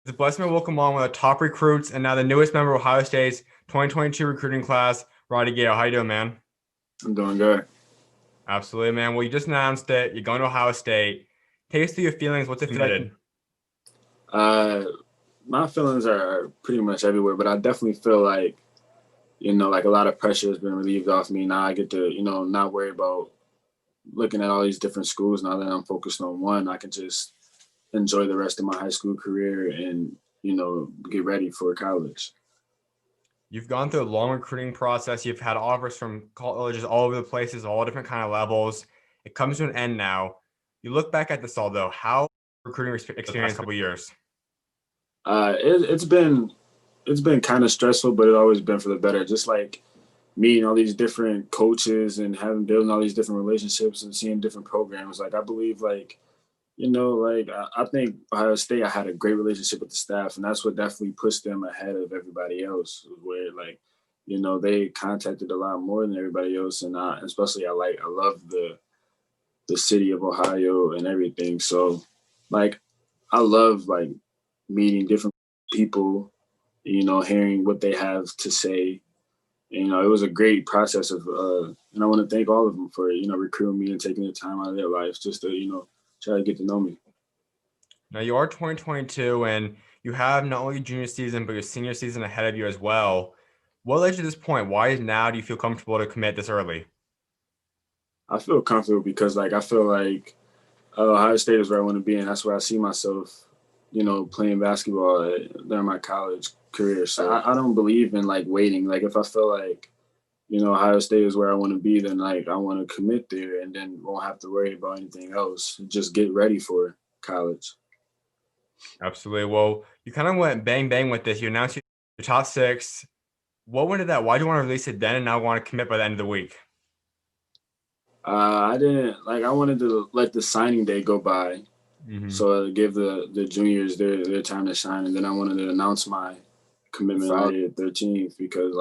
It's a blessing to welcome on one of the top recruits and now the newest member of Ohio State's 2022 recruiting class, Roddy Gayle. How you doing, man? I'm doing good. Absolutely, man. Well, you just announced it. You're going to Ohio State. Take us through your feelings. What's it feel like? Uh, my feelings are pretty much everywhere, but I definitely feel like, like a lot of pressure has been relieved off me. Now I get to, not worry about looking at all these different schools. Now that I'm focused on one, I can just enjoy the rest of my high school career and, get ready for college. You've gone through a long recruiting process. You've had offers from colleges all over the places, all different kind of levels. It comes to an end now. You look back at this all though. How recruiting experience the past couple of years? It's been kind of stressful, but it's always been for the better. Just like meeting all these different coaches and having building all these different relationships and seeing different programs. Like I believe I think Ohio State, I had a great relationship with the staff, and that's what definitely pushed them ahead of everybody else. Where they contacted a lot more than everybody else, and especially I love the city of Ohio and everything. So like I love meeting different people, hearing what they have to say. It was a great process and I want to thank all of them for recruiting me and taking the time out of their lives just to try to get to know me. Now you are 2022 and you have not only your junior season, but your senior season ahead of you as well. What led you to this point? Why is now do you feel comfortable to commit this early? I feel comfortable because I feel like Ohio State is where I want to be, and that's where I see myself, playing basketball during my college career. So I don't believe in waiting. Like if I feel like Ohio State is where I want to be, then I want to commit there, and then won't have to worry about anything else. Just get ready for college. Absolutely. Well, you kind of went bang bang with this. You announced your top six. What went into that? Why do you want to release it then and now want to commit by the end of the week? I didn't I wanted to let the signing day go by, Hmm. so give the juniors their time to shine, and then I wanted to announce my commitment Friday the 13th because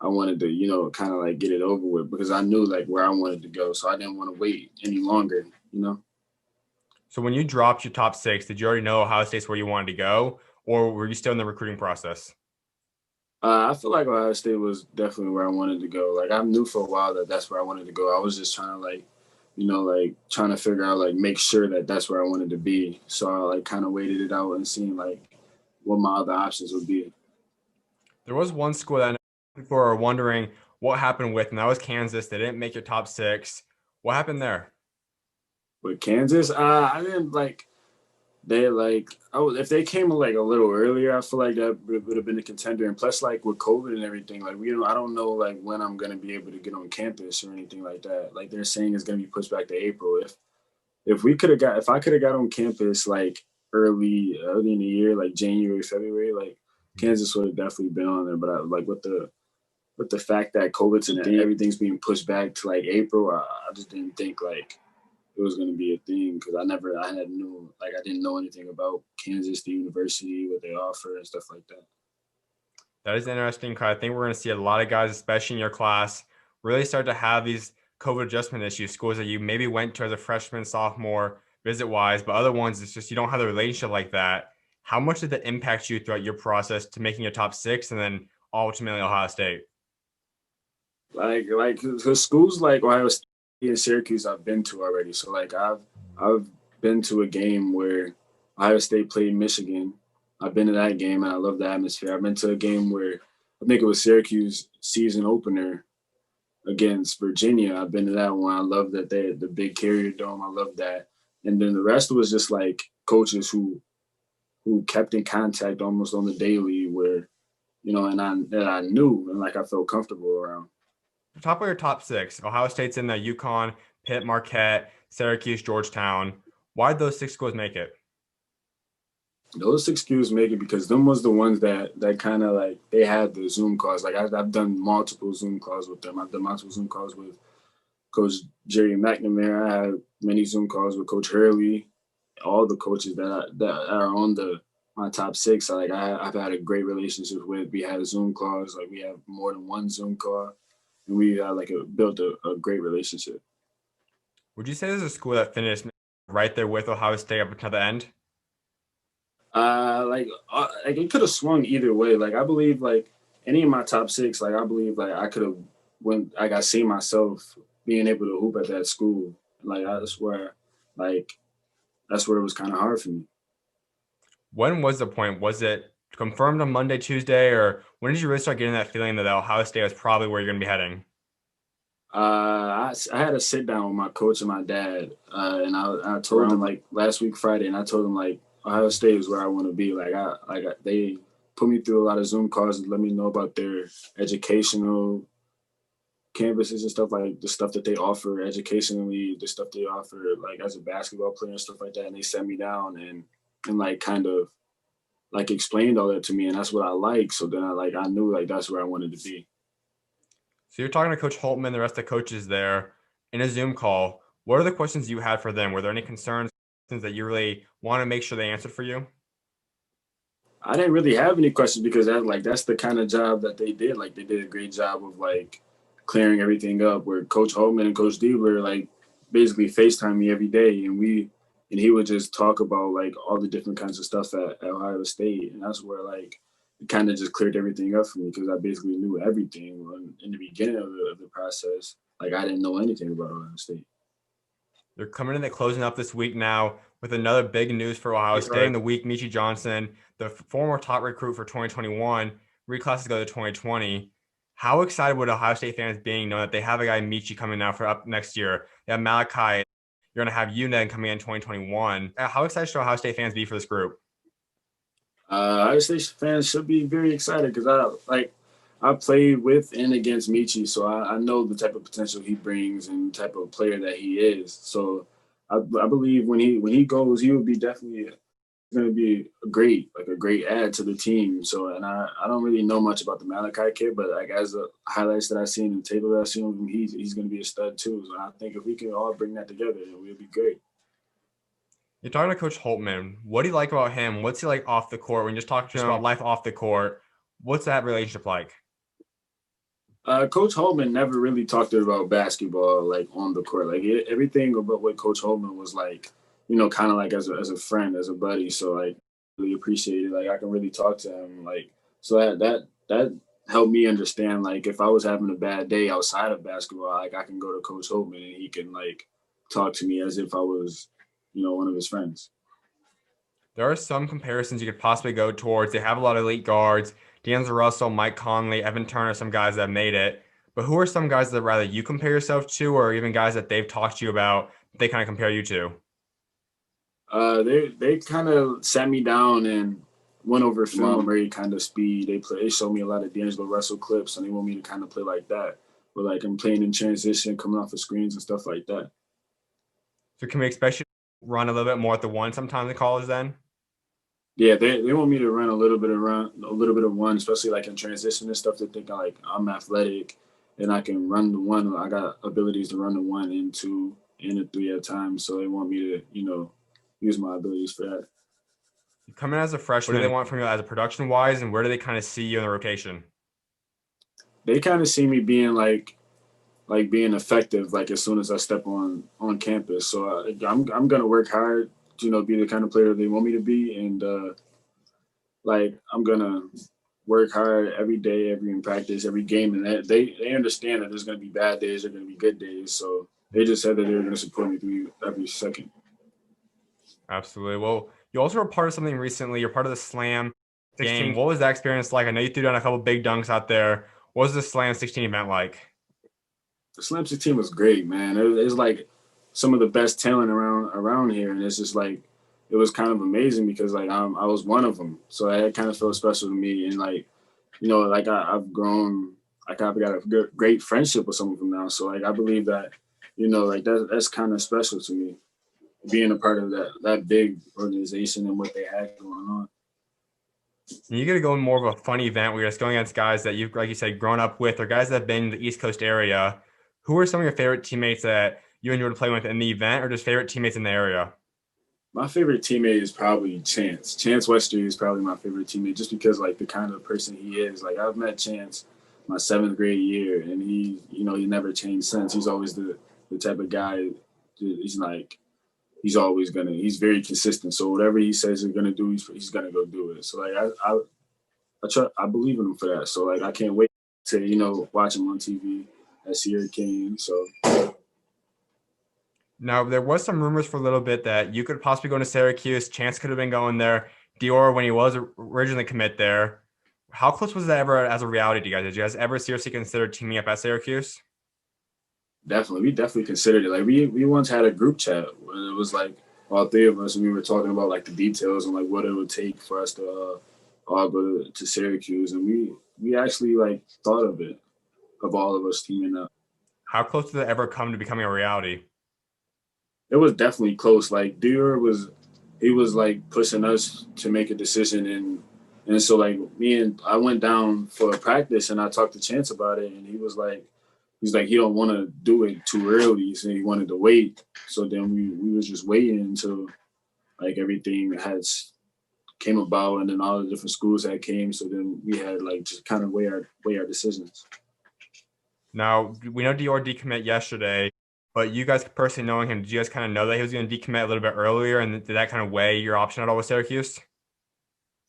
I wanted to kind of get it over with because I knew where I wanted to go, so I didn't want to wait any longer. So when you dropped your top six, did you already know Ohio State's where you wanted to go, or were you still in the recruiting process? I feel like Ohio State was definitely where I wanted to go. Like I knew for a while that that's where I wanted to go. I was just trying to trying to figure out make sure that that's where I wanted to be. So I kind of waited it out and seeing what my other options would be. There was one school that people are wondering what happened with, and that was Kansas. They didn't make your top six. What happened there? With Kansas, I didn't they if they came a little earlier, I feel like that would have been a contender. And plus, with COVID and everything, I don't know when I'm gonna be able to get on campus or anything like that. Like they're saying it's gonna be pushed back to April. If I could have got on campus early in the year, like January, February, Kansas would have definitely been on there. But with the fact that COVID's and everything's being pushed back to April, I just didn't think it was going to be a thing because I didn't know anything about Kansas, the university, what they offer and stuff like that. That is interesting because I think we're going to see a lot of guys, especially in your class, really start to have these COVID adjustment issues. Schools that you maybe went to as a freshman, sophomore, visit wise, but other ones, it's just you don't have the relationship like that. How much did that impact you throughout your process to making your top six and then ultimately Ohio State? Cause schools like Ohio State and Syracuse I've been to already. So I've been to a game where Ohio State played Michigan. I've been to that game and I love the atmosphere. I've been to a game where I think it was Syracuse season opener against Virginia. I've been to that one. I love that they had the big carrier dome. I love that. And then the rest was just coaches who kept in contact almost on the daily where, and I knew and I felt comfortable around. Top of your top six. Ohio State's in the UConn, Pitt, Marquette, Syracuse, Georgetown. Why'd those six schools make it? Those excuses make it because them was the ones that kind of they had the Zoom calls. I've done multiple Zoom calls with them. I've done multiple Zoom calls with Coach Jerry McNamara. I had many Zoom calls with Coach Hurley. All the coaches that are on my top six. I've had a great relationship with. We had Zoom calls. We have more than one Zoom call, and we built a great relationship. Would you say there's a school that finished right there with Ohio State up until the end? Like it could have swung either way. Like I believe like any of my top six, like I believe like I could have when like I see myself being able to hoop at that school. Like like that's where it was kind of hard for me. When was the point? Was it confirmed on Monday, Tuesday, or when did you really start getting that feeling that Ohio State was probably where you're going to be heading? I had a sit down with my coach and my dad, and I told them like last week Friday, and I told them like Ohio State is where I want to be. They put me through a lot of Zoom calls and let me know about their educational campuses and stuff like the stuff that they offer educationally, the stuff they offer like as a basketball player and stuff like that. And they sat me down and like kind of like explained all that to me, and that's what I like. So then I knew like that's where I wanted to be. So you're talking to Coach Holtman, the rest of the coaches there in a Zoom call. What are the questions you had for them? Were there any concerns that you really want to make sure they answered for you? I didn't really have any questions because that's the kind of job that they did. Like they did a great job of like clearing everything up. Where Coach Holman and Coach Diebler like basically FaceTime me every day, and he would just talk about like all the different kinds of stuff at Ohio State, and that's where like it kind of just cleared everything up for me because I basically knew everything in the beginning of the process. Like I didn't know anything about Ohio State. They're coming in and closing up this week now with another big news for Ohio State. In the week, Michi Johnson, the former top recruit for 2021, reclassed to go to 2020. How excited would Ohio State fans be knowing that they have a guy Michi coming now for up next year? They have Malachi. You're going to have UNED coming in 2021. How excited should Ohio State fans be for this group? Ohio State fans should be very excited because I played with and against Michi, so I know the type of potential he brings and the type of player that he is. So I believe when he goes, he will be definitely going to be a great add to the team. So and I don't really know much about the Malachi kid, but like as the highlights that I've seen and the table that I've seen of him, he's going to be a stud too. So I think if we can all bring that together, it will be great. You're talking to Coach Holtman. What do you like about him? What's he like off the court? When you just talk to him about life off the court, what's that relationship like? Coach Holman never really talked about basketball like on the court. Everything about what Coach Holman was like, you know, kind of like as a friend, as a buddy. So like, really appreciate it. Like I can really talk to him. Like so that helped me understand. Like if I was having a bad day outside of basketball, like I can go to Coach Holman and he can like talk to me as if I was, you know, one of his friends. There are some comparisons you could possibly go towards. They have a lot of elite guards. D'Angelo Russell, Mike Conley, Evan Turner, some guys that have made it. But who are some guys that rather you compare yourself to, or even guys that they've talked to you about, they kind of compare you to? They kind of sat me down and went over film, very kind of speed. They showed me a lot of D'Angelo Russell clips, and they want me to kind of play like that. Where like I'm playing in transition, coming off of screens and stuff like that. So can we expect you to run a little bit more at the one sometimes in college then? Yeah, they want me to run a little bit of one, especially like in transition and stuff. They think like I'm athletic and I can run the one. I got abilities to run the one and two and a three at times. So they want me to, you know, use my abilities for that. You come in as a freshman, what do they want from you as a production wise, and where do they kind of see you in the rotation? They kind of see me being like being effective like as soon as I step on campus. So I'm gonna work hard, to, you know, be the kind of player they want me to be, and like I'm gonna work hard every day, every in practice, every game, and they understand that there's gonna be bad days, there's gonna be good days. So they just said that they were gonna support me through every second. Absolutely. Well, you also were part of something recently. You're part of the Slam game. What was that experience like? I know you threw down a couple big dunks out there. What was the Slam 16 event like? The Slam 16 was great, man. It's like some of the best talent around here, and it's just like it was kind of amazing because like I was one of them, so it kind of felt special to me, and like you know, like I've grown, like I've got a great friendship with some of them now. So like I believe that, you know, like that's kind of special to me, being a part of that big organization and what they had going on. And you get to go in more of a fun event where you're just going against guys that you've, like you said, grown up with, or guys that have been in the East Coast area. Who are some of your favorite teammates that you enjoyed playing with in the event, or just favorite teammates in the area? My favorite teammate is probably Chance. Chance Westry is probably my favorite teammate just because like the kind of person he is. Like I've met Chance my seventh grade year, and he, you know, he never changed since. He's always the type of guy. He's like he's very consistent. So whatever he says he's gonna do, he's gonna go do it. So like I believe in him for that. So like I can't wait to watch him on TV at Syracuse. So Now, there was some rumors for a little bit that you could possibly go to Syracuse. Chance could have been going there. Dior, when he was originally commit there, how close was that ever as a reality to you guys? Did you guys ever seriously consider teaming up at Syracuse? we definitely considered it. Like we once had a group chat where it was like all three of us, and we were talking about like the details and like what it would take for us to all go to Syracuse, and we actually like thought of it, of all of us teaming up. How close did it ever come to becoming a reality? It was definitely close. Like Dior he was like pushing us to make a decision, and so like I went down for a practice and I talked to Chance about it, and he's like he don't want to do it too early, so he wanted to wait. So then we was just waiting until like everything has came about, and then all the different schools that came. So then we had like just kind of weigh our decisions. Now, we know Dior decommit yesterday, but you guys personally knowing him, did you guys kind of know that he was going to decommit a little bit earlier? And did that kind of weigh your option at all with Syracuse?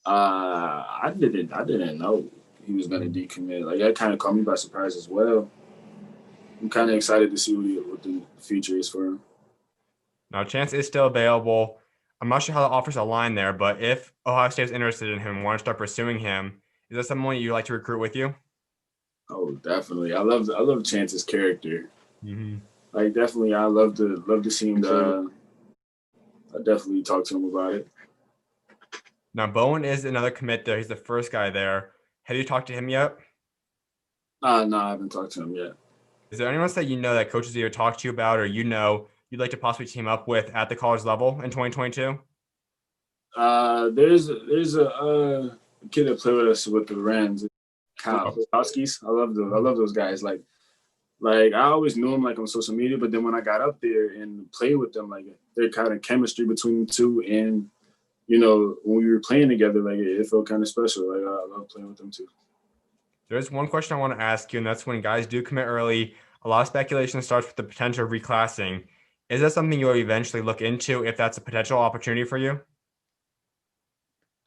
I didn't know he was gonna decommit. Like that kind of caught me by surprise as well. I'm kind of excited to see what the future is for him. Now, Chance is still available. I'm not sure how the offers align there, but if Ohio State is interested in him and want to start pursuing him, is that someone you'd like to recruit with you? Oh, definitely. I love Chance's character. Mm-hmm. Like definitely, I love to see him. I definitely talk to him about it. Now, Bowen is another commit there. He's the first guy there. Have you talked to him yet? No, I haven't talked to him yet. Is there anyone else that you know that coaches either talked to you about or you'd like to possibly team up with at the college level in 2022? There's a kid that played with us with the Rams, Kyle Kowski's. I love those guys. Like I always knew him like on social media, but then when I got up there and played with them, like their kind of chemistry between the two, and when we were playing together, like it felt kind of special. Like I love playing with them too. There's one question I want to ask you, and that's when guys do commit early, a lot of speculation starts with the potential of reclassing. Is that something you'll eventually look into if that's a potential opportunity for you?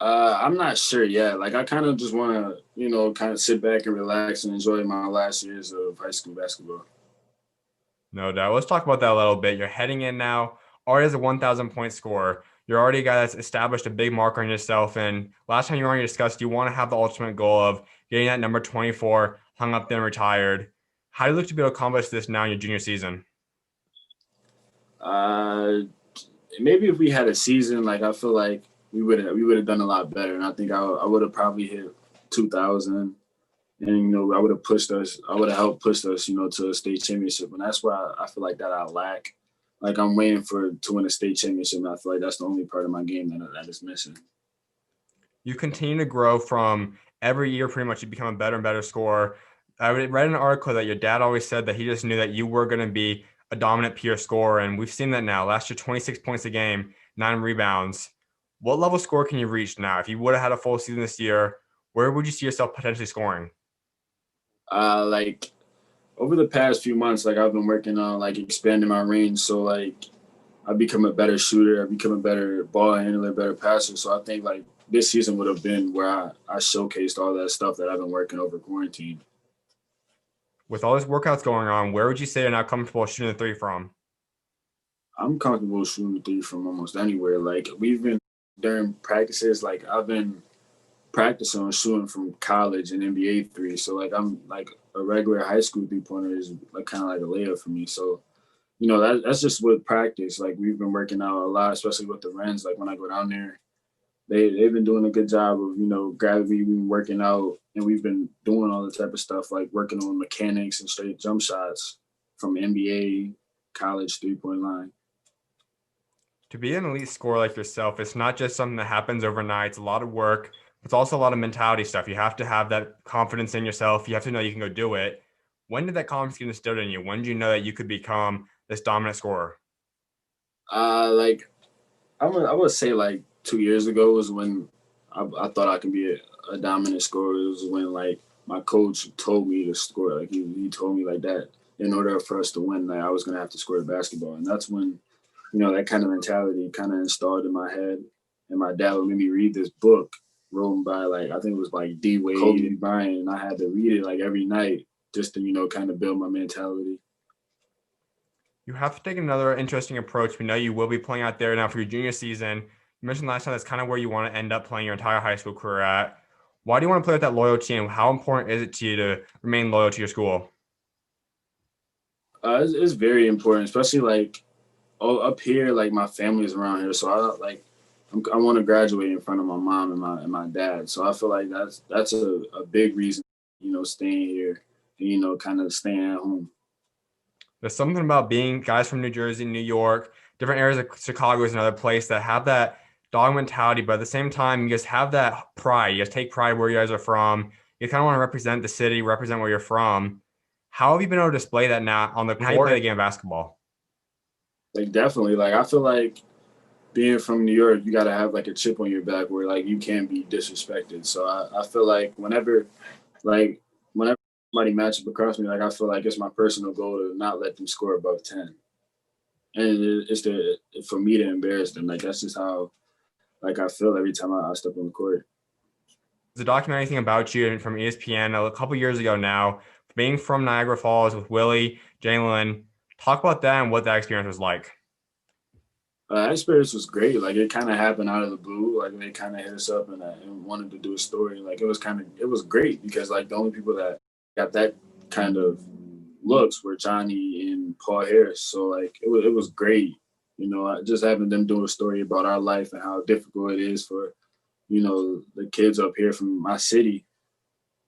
I'm not sure yet. Like I kind of just want to, kind of sit back and relax and enjoy my last years of high school basketball. No doubt. Let's talk about that a little bit. You're heading in now, already as a 1,000 point scorer. You're already a guy that's established a big mark on yourself. And last time you were on, you discussed you want to have the ultimate goal of getting that number 24, hung up, then retired. How do you look to be able to accomplish this now in your junior season? Uh, Maybe if we had a season, like I feel like we would have done a lot better, and I think I would have probably hit 2,000, and I would have pushed us. I would have helped push us, to a state championship, and that's where I feel like that I lack. Like I'm waiting to win a state championship, and I feel like that's the only part of my game that is missing. You continue to grow from every year, pretty much you become a better and better scorer. I read an article that your dad always said that he just knew that you were going to be a dominant pure scorer, and we've seen that now. Last year, 26 points a game, 9 rebounds. What level score can you reach now? If you would have had a full season this year, where would you see yourself potentially scoring? Like over the past few months, like I've been working on like expanding my range, so like I become a better shooter, I become a better ball handler, better passer. So I think like this season would have been where I showcased all that stuff that I've been working over quarantine. With all these workouts going on, where would you say you're now comfortable shooting the three from? I'm comfortable shooting the three from almost anywhere. Like we've been during practices, like I've been practicing on shooting from college and NBA three. So like I'm like a regular high school 3 pointer is like kind of like a layup for me. So that's just with practice. Like we've been working out a lot, especially with the Rens. Like when I go down there, they've been doing a good job of grabbing me, we've been working out, and we've been doing all the type of stuff like working on mechanics and straight jump shots from NBA, college 3 point line. To be an elite scorer like yourself, it's not just something that happens overnight. It's a lot of work. It's also a lot of mentality stuff. You have to have that confidence in yourself. You have to know you can go do it. When did that confidence get instilled in you? When did you know that you could become this dominant scorer? Like I would say like 2 years ago was when I thought I could be a dominant scorer. It was when like my coach told me to score. Like he told me like that in order for us to win, like I was gonna have to score the basketball, and that's when that kind of mentality kind of installed in my head. And my dad would make me read this book written by like, I think it was like D Wade, Kobe Bryant, and I had to read it like every night just to, kind of build my mentality. You have to take another interesting approach. We know you will be playing out there now for your junior season. You mentioned last time that's kind of where you want to end up playing your entire high school career at. Why do you want to play with that loyalty, and how important is it to you to remain loyal to your school? It's very important, especially like up here, like my family's around here, so I want to graduate in front of my mom and my dad. So I feel like that's a big reason, staying here and kind of staying at home. There's something about being guys from New Jersey, New York, different areas of Chicago is another place that have that dog mentality, but at the same time, you guys have that pride. You guys take pride where you guys are from. You kind of want to represent the city, represent where you're from. How have you been able to display that now on the how you play the game of basketball? Like definitely, like I feel like being from New York, you got to have like a chip on your back where like you can't be disrespected. So I feel like like whenever somebody matches up across me, like I feel like it's my personal goal to not let them score above 10, and it's for me to embarrass them. Like that's just how like I feel every time I step on the court. There's a documentary thing about you from ESPN a couple years ago now, being from Niagara Falls with Willie, Jalen. Talk about that and what that experience was like. That experience was great. Like it kind of happened out of the blue. Like they kind of hit us up and wanted to do a story. Like it was great because like the only people that got that kind of looks were Johnny and Paul Harris. So like it was great. Just having them do a story about our life and how difficult it is for the kids up here from my city.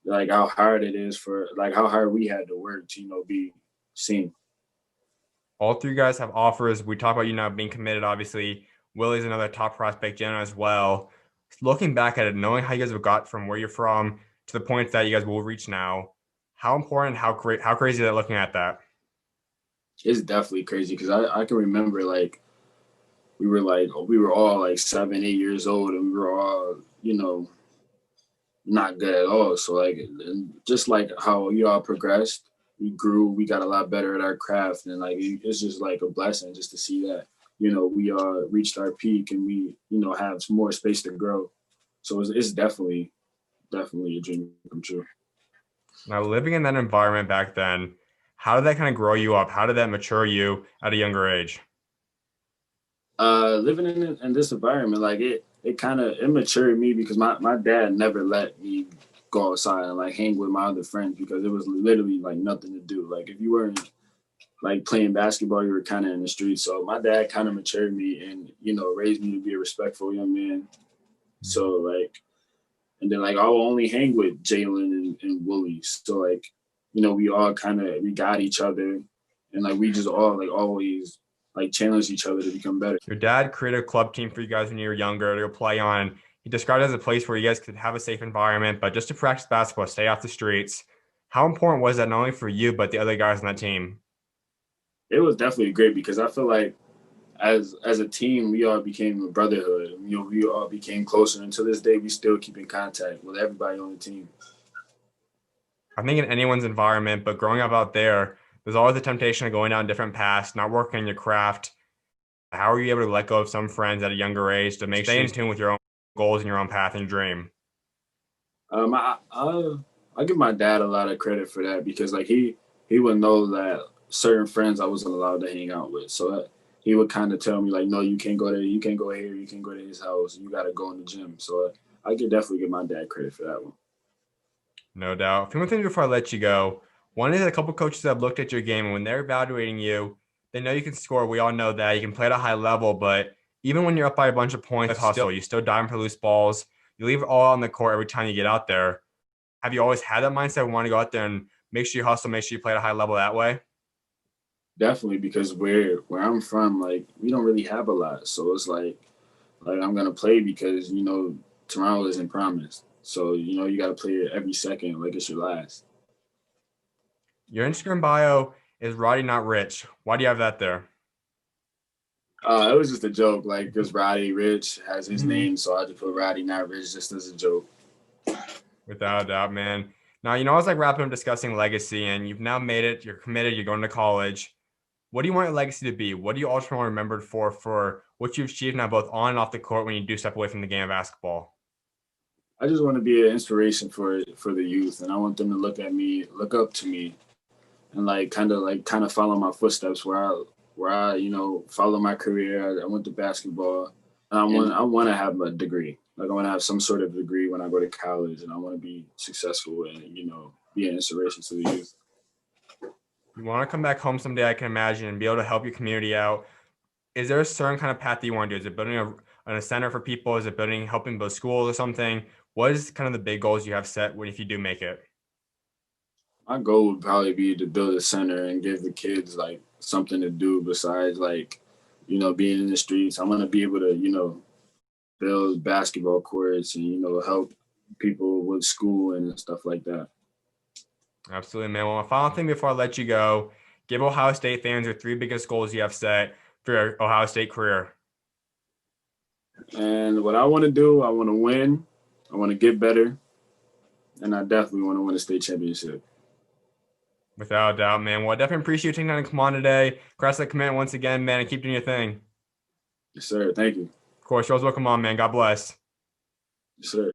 Like how hard it is for like how hard we had to work to be seen. All three guys have offers. We talk about you now being committed, obviously. Willie's another top prospect, Jenna as well. Looking back at it, knowing how you guys have got from where you're from to the points that you guys will reach now, how important, how great, how crazy is that looking at that? It's definitely crazy because I can remember like we were all like 7, 8 years old and we were all not good at all. So like and just like how you all progressed, we grew, we got a lot better at our craft, and like it's just like a blessing just to see that we all reached our peak and we have some more space to grow. So it's definitely a dream come true. Now, living in that environment back then, how did that kind of grow you up? How did that mature you at a younger age? Living in this environment, like it kind of immatured me because my dad never let me go outside and like hang with my other friends because it was literally like nothing to do. Like if you weren't like playing basketball, you were kind of in the streets. So my dad kind of matured me and raised me to be a respectful young man. So like, and then like I'll only hang with Jalen and Willie. So like, we all we got each other, and like we just all like always like challenge each other to become better. Your dad created a club team for you guys when you were younger to go play on. He described it as a place where you guys could have a safe environment, but just to practice basketball, stay off the streets. How important was that not only for you, but the other guys on that team? It was definitely great because I feel like as a team, we all became a brotherhood. We all became closer, and to this day, we still keep in contact with everybody on the team. I think in anyone's environment, but growing up out there, there's always the temptation of going down different paths, not working on your craft. How are you able to let go of some friends at a younger age to make stay in tune with your own goals and your own path and dream? I give my dad a lot of credit for that because like he would know that certain friends I wasn't allowed to hang out with, so he would kind of tell me like, no, you can't go there, you can't go here, you can't go to his house, you got to go in the gym. So I could definitely give my dad credit for that one. No doubt. A few more things before I let you go. One is that a couple coaches have looked at your game, and when they're evaluating you, they know you can score. We all know that you can play at a high level, but even when you're up by a bunch of points, hustle. You still dive for loose balls. You leave it all on the court every time you get out there. Have you always had that mindset? We want to go out there and make sure you hustle, make sure you play at a high level that way. Definitely because where I'm from, like we don't really have a lot, so it's like I'm gonna play because tomorrow isn't promised. So you got to play it every second like it's your last. Your Instagram bio is Roddy Not Rich. Why do you have that there? It was just a joke, like because Roddy Rich has his name, so I just put Roddy Not Rich just as a joke. Without a doubt, man. Now, I was like wrapping up discussing legacy, and you've now made it. You're committed. You're going to college. What do you want your legacy to be? What do you ultimately want remembered for what you've achieved now both on and off the court when you do step away from the game of basketball? I just want to be an inspiration for the youth, and I want them to look up to me, and like kind of follow my footsteps where I follow my career. I went to basketball, and I want to have a degree. Like I want to have some sort of degree when I go to college, and I want to be successful and be an inspiration to the youth. You want to come back home someday, I can imagine, and be able to help your community out. Is there a certain kind of path that you want to do? Is it building a center for people? Is it helping build schools or something? What is kind of the big goals you have set when if you do make it? My goal would probably be to build a center and give the kids like something to do besides like being in the streets. I want to be able to build basketball courts and help people with school and stuff like that. Absolutely, man. Well, my final thing before I let you go, give Ohio State fans your three biggest goals you have set for your Ohio State career. And what I want to do, I want to win, I want to get better, and I definitely want to win a state championship. Without a doubt, man. Well, I definitely appreciate you taking time to come on today. Congrats on the command once again, man, and keep doing your thing. Yes, sir. Thank you. Of course, you're always welcome on, man. God bless. Yes, sir.